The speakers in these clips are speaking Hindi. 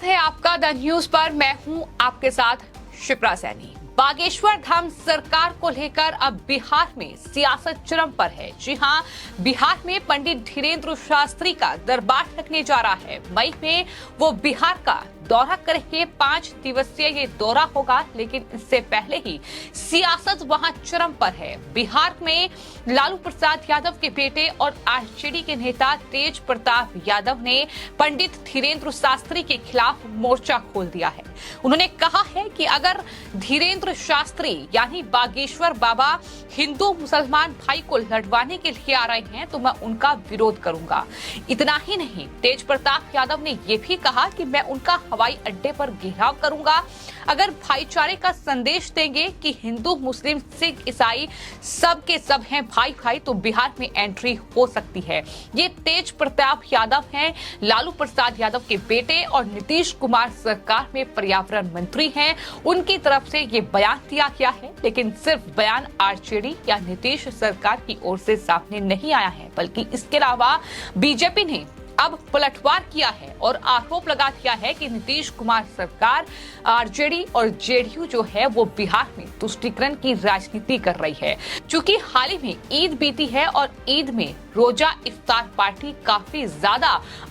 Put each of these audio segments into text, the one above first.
स्वागत है आपका द न्यूज पर। मैं हूं आपके साथ शिप्रा सैनी। बागेश्वर धाम सरकार को लेकर अब बिहार में सियासत चरम पर है। जी हां, बिहार में पंडित धीरेन्द्र शास्त्री का दरबार लगने जा रहा है। मई में वो बिहार का दौरा करेंगे। 5 दिवसीय ये दौरा होगा, लेकिन इससे पहले ही सियासत वहां चरम पर है। बिहार में लालू प्रसाद यादव के बेटे और आरजेडी के नेता तेज प्रताप यादव ने पंडित धीरेन्द्र शास्त्री के खिलाफ मोर्चा खोल दिया है। उन्होंने कहा है कि अगर धीरेन्द्र शास्त्री यानी बागेश्वर बाबा हिंदू मुसलमान भाई को लड़वाने के लिए आ रहे हैं तो मैं उनका विरोध करूंगा। इतना ही नहीं, तेज प्रताप यादव ने यह भी कहा कि मैं उनका हवाई अड्डे पर घेराव करूंगा। अगर भाईचारे का संदेश देंगे कि हिंदू मुस्लिम सिख ईसाई सब के सब हैं भाई भाई, तो बिहार में एंट्री हो सकती है। ये तेज प्रताप यादव हैं, लालू प्रसाद यादव के बेटे और नीतीश कुमार सरकार में पर्यावरण मंत्री हैं। उनकी तरफ से ये बयान दिया गया है, लेकिन सिर्फ बयान आरजेडी या नीतीश सरकार की ओर से सामने नहीं आया है, बल्कि इसके अलावा बीजेपी ने अब पलटवार किया है और आरोप लगा दिया है कि नीतीश कुमार सरकार, आरजेडी और जेडीयू जो है वो बिहार में तुष्टीकरण की राजनीति कर रही है। चूंकि हाल ही में ईद बीती है और ईद में रोजा इफ्तार पार्टी काफी ज्यादा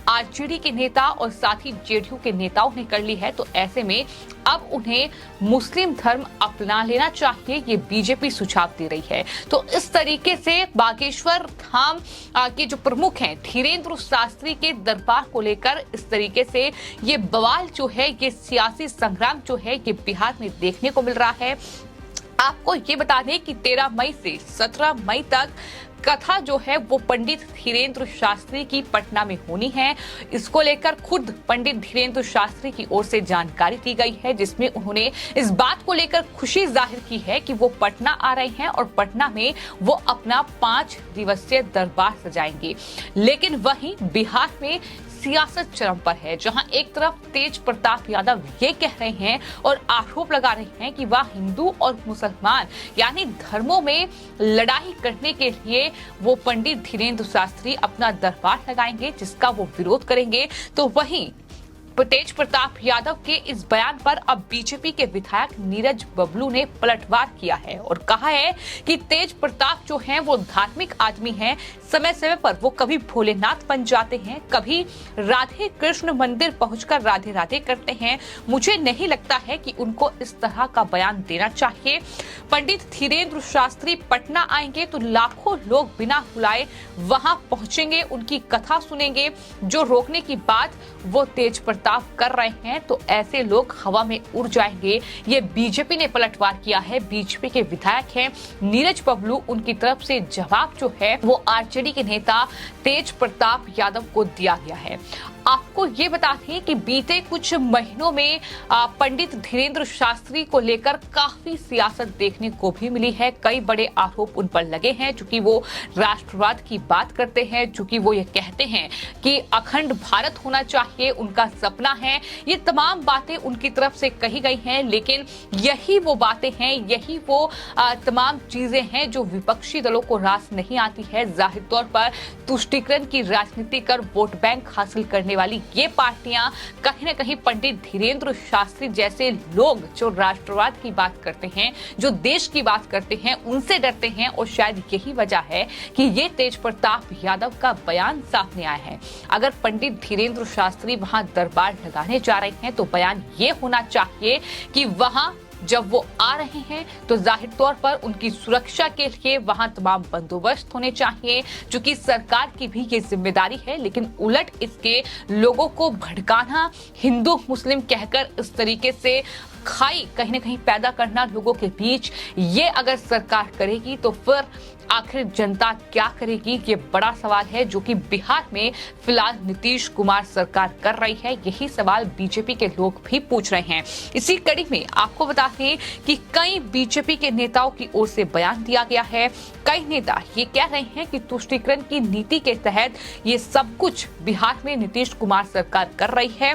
आरजेडी के नेता और साथ ही जेडीयू के नेताओं ने कर ली है, तो ऐसे में अब उन्हें मुस्लिम धर्म अपना लेना चाहिए, ये बीजेपी सुझाव दे रही है। तो इस तरीके से बागेश्वर धाम के जो प्रमुख हैं धीरेन्द्र शास्त्री के दरबार को लेकर इस तरीके से ये बवाल जो है, ये सियासी संग्राम जो है, ये बिहार में देखने को मिल रहा है। आपको ये बता दें कि 13 मई से 17 मई तक कथा जो है वो पंडित धीरेन्द्र शास्त्री की पटना में होनी है। इसको लेकर खुद पंडित धीरेन्द्र शास्त्री की ओर से जानकारी दी गई है, जिसमें उन्होंने इस बात को लेकर खुशी जाहिर की है कि वो पटना आ रहे हैं और पटना में वो अपना 5 दिवसीय दरबार सजाएंगे। लेकिन वहीं बिहार में सियासत चरम पर है, जहां एक तरफ तेज प्रताप यादव ये कह रहे हैं और आरोप लगा रहे हैं कि वह हिंदू और मुसलमान यानी धर्मों में लड़ाई करने के लिए वो पंडित धीरेन्द्र शास्त्री अपना दरबार लगाएंगे, जिसका वो विरोध करेंगे। तो वहीं तेज प्रताप यादव के इस बयान पर अब बीजेपी के विधायक नीरज बबलू ने पलटवार किया है और कहा है कि तेज प्रताप जो हैं वो धार्मिक आदमी हैं। समय समय पर वो कभी भोलेनाथ बन जाते हैं, कभी राधे कृष्ण मंदिर पहुंचकर राधे राधे करते हैं। मुझे नहीं लगता है कि उनको इस तरह का बयान देना चाहिए। पंडित धीरेन्द्र शास्त्री पटना आएंगे तो लाखों लोग बिना बुलाए वहां पहुंचेंगे, उनकी कथा सुनेंगे। जो रोकने की बात वो तेज प्रताप कर रहे हैं, तो ऐसे लोग हवा में उड़ जाएंगे। ये बीजेपी ने पलटवार किया है। बीजेपी के विधायक हैं नीरज बबलू, उनकी तरफ से जवाब जो है वो आरजेडी के नेता तेज प्रताप यादव को दिया गया है। आपको ये बता दें कि बीते कुछ महीनों में पंडित धीरेन्द्र शास्त्री को लेकर काफी सियासत देखने को भी मिली है। कई बड़े आरोप उन पर लगे हैं, चूंकि वो राष्ट्रवाद की बात करते हैं, चूंकि वो ये कहते हैं कि अखंड भारत होना चाहिए, उनका सपना है। ये तमाम बातें उनकी तरफ से कही गई हैं, लेकिन यही वो बातें हैं, यही वो तमाम चीजें हैं जो विपक्षी दलों को रास नहीं आती है। जाहिर तौर पर तुष्टीकरण की राजनीति कर वोट बैंक हासिल करने वाली ये पार्टियां कहीं न कहीं पंडित धीरेन्द्र शास्त्री जैसे लोग जो राष्ट्रवाद की बात करते हैं, जो देश की बात करते हैं, उनसे डरते हैं। और शायद यही वजह है कि ये तेज प्रताप यादव का बयान सामने आया है। अगर पंडित धीरेन्द्र शास्त्री वहां दरबार लगाने जा रहे हैं तो बयान ये होना चाहिए कि वहां जब वो आ रहे हैं तो जाहिर तौर पर उनकी सुरक्षा के लिए वहां तमाम बंदोबस्त होने चाहिए, क्योंकि सरकार की भी ये जिम्मेदारी है। लेकिन उलट इसके लोगों को भड़काना, हिंदू मुस्लिम कहकर इस तरीके से खाई कहीं न कहीं पैदा करना लोगों के बीच, ये अगर सरकार करेगी तो फिर आखिर जनता क्या करेगी, ये बड़ा सवाल है, जो कि बिहार में फिलहाल नीतीश कुमार सरकार कर रही है। यही सवाल बीजेपी के लोग भी पूछ रहे हैं। इसी कड़ी में आपको बता दें कि कई बीजेपी के नेताओं की ओर से बयान दिया गया है। कई नेता ये कह रहे हैं कि तुष्टीकरण की नीति के तहत ये सब कुछ बिहार में नीतीश कुमार सरकार कर रही है।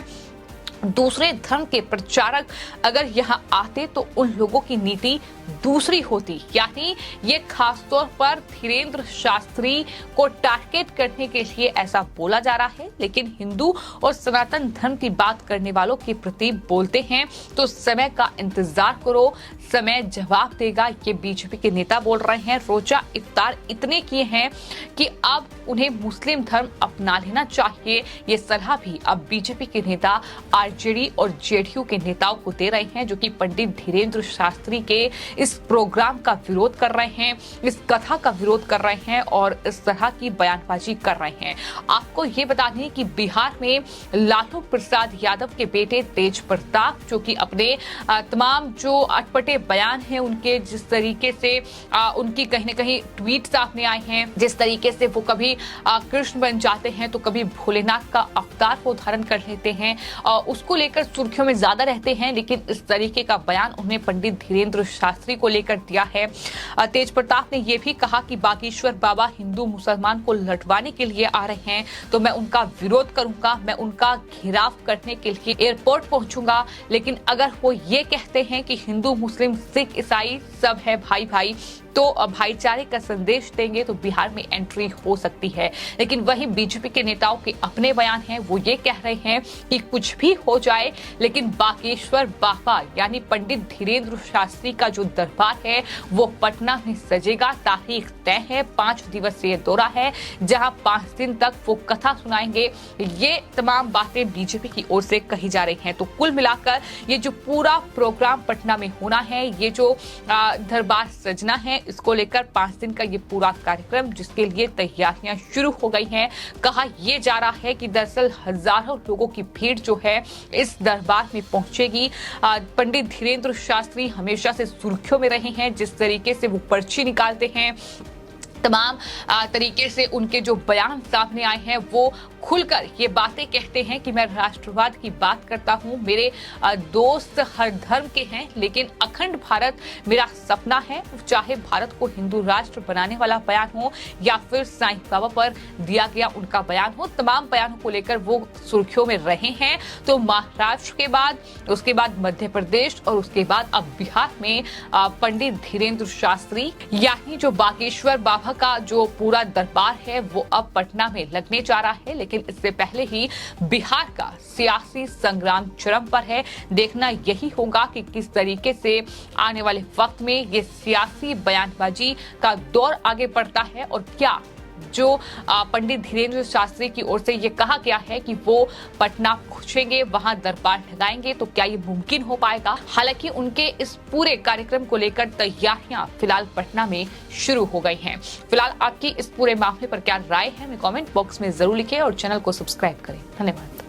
दूसरे धर्म के प्रचारक अगर यहाँ आते तो उन लोगों की नीति दूसरी होती। यानी ये खासतौर पर धीरेन्द्र शास्त्री को टारगेट करने के लिए ऐसा बोला जा रहा है, लेकिन हिंदू और सनातन धर्म की बात करने वालों के प्रति बोलते हैं तो समय का इंतजार करो, समय जवाब देगा। ये बीजेपी के नेता बोल रहे हैं। रोजा इफ्तार इतने किए हैं कि अब उन्हें मुस्लिम धर्म अपना लेना चाहिए। ये सलाह भी अब बीजेपी के नेता आरजेडी और जेडीयू के नेताओं को दे रहे हैं, जो कि पंडित धीरेन्द्र शास्त्री के इस प्रोग्राम का विरोध कर रहे हैं, इस कथा का विरोध कर रहे हैं और इस तरह की बयानबाजी कर रहे हैं। आपको ये बता दें कि बिहार में लालू प्रसाद यादव के बेटे तेज प्रताप, जो कि अपने तमाम जो अटपटे बयान हैं उनके, जिस तरीके से उनकी कहीं न कहीं ट्वीट सामने आए हैं, जिस तरीके से वो कभी कृष्ण बन जाते हैं तो कभी भोलेनाथ का अवतार को धारण कर लेते हैं, उसको लेकर सुर्खियों में ज्यादा रहते हैं। लेकिन इस तरीके का बयान उन्हें पंडित धीरेन्द्र शास्त्री को लेकर दिया है। तेज प्रताप ने यह भी कहा कि बागेश्वर बाबा हिंदू मुसलमान को लटवाने के लिए आ रहे हैं तो मैं उनका विरोध करूंगा, मैं उनका घेराव करने के लिए एयरपोर्ट पहुंचूंगा। लेकिन अगर वो ये कहते हैं कि हिंदू मुस्लिम सिख ईसाई सब है भाई भाई, तो भाईचारे का संदेश देंगे तो बिहार में एंट्री हो सकती है। लेकिन वही बीजेपी के नेताओं के अपने बयान हैं, वो ये कह रहे हैं कि कुछ भी हो जाए लेकिन बागेश्वर बाबा यानी पंडित धीरेन्द्र शास्त्री का जो दरबार है वो पटना में सजेगा। तारीख तय है, 5 दिवसीय दौरा है जहां 5 दिन तक वो कथा सुनाएंगे। ये तमाम बातें बीजेपी की ओर से कही जा रही हैं। तो कुल मिलाकर ये जो पूरा प्रोग्राम पटना में होना है, ये जो दरबार सजना है, इसको लेकर 5 दिन का ये पूरा कार्यक्रम, जिसके लिए तैयारियां शुरू हो गई हैं। कहा यह जा रहा है कि दरअसल हजारों लोगों की भीड़ जो है इस दरबार में पहुंचेगी। पंडित धीरेन्द्र शास्त्री हमेशा से सुर्खियों में रहे हैं, जिस तरीके से वो पर्ची निकालते हैं, तमाम तरीके से उनके जो बयान सामने आए हैं वो खुलकर ये बातें कहते हैं कि मैं राष्ट्रवाद की बात करता हूं, मेरे दोस्त हर धर्म के हैं, लेकिन अखंड भारत मेरा सपना है। चाहे भारत को हिंदू राष्ट्र बनाने वाला बयान हो या फिर साईं बाबा पर दिया गया उनका बयान हो, तमाम बयानों को लेकर वो सुर्खियों में रहे हैं। तो महाराष्ट्र के बाद, उसके बाद मध्य प्रदेश और उसके बाद अब बिहार में पंडित धीरेन्द्र शास्त्री यानी जो बागेश्वर बाबा का जो पूरा दरबार है वो अब पटना में लगने जा रहा है। लेकिन इससे पहले ही बिहार का सियासी संग्राम चरम पर है। देखना यही होगा कि किस तरीके से आने वाले वक्त में ये सियासी बयानबाजी का दौर आगे बढ़ता है और क्या जो पंडित धीरेन्द्र शास्त्री की ओर से ये कहा गया है कि वो पटना पहुंचेंगे, वहां दरबार लगाएंगे, तो क्या ये मुमकिन हो पाएगा। हालांकि उनके इस पूरे कार्यक्रम को लेकर तैयारियां फिलहाल पटना में शुरू हो गई हैं। फिलहाल आपकी इस पूरे मामले पर क्या राय है, हमें कमेंट बॉक्स में जरूर लिखें और चैनल को सब्सक्राइब करें। धन्यवाद।